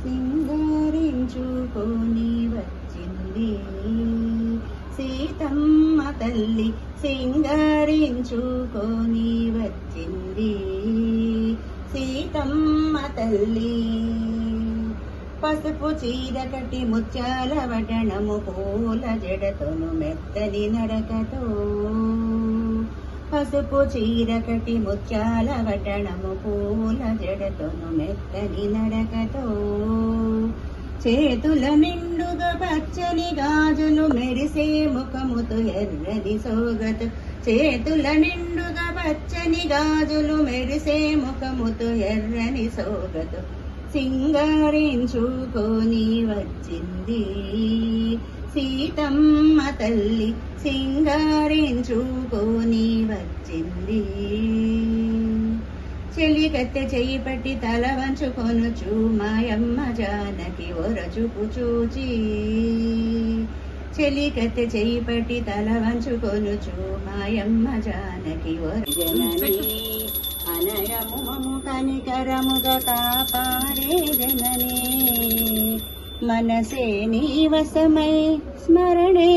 సింగారించుకొని వచ్చింది సీతమ్మ తల్లి, సింగారించుకొని వచ్చింది సీతమ్మ తల్లి. పసుపు చీర కట్టి ముత్యాల వటనము పూల జడతోను మెత్తని నడకతో, పసుపు చీర కట్టి ముత్యాల వటనము పూల జడతోను మెత్తని నడకతో, చేతుల నిండుగా పచ్చని గాజులు మెరిసే ముఖముతో ఎర్రని సోగతో, చేతుల నిండుగా పచ్చని గాజులు మెరిసే ముఖముతో ఎర్రని సోగతో సింగారించుకొని వచ్చింది సీతమ్మ తల్లి, సింగారించుకొని వచ్చింది. చెలికత్తె చెయ్యి పట్టి తల వంచుకొనుచు మాయమ్మ జానకి ఒరచుకు చూచి, చెలికత్తె చెయ్యి పట్టి తల వంచుకొనుచు మాయమ్మ జానకి జనని అనయము కనికరముగా కాపాడే జనని, మనసే నీ వశమై స్మరణే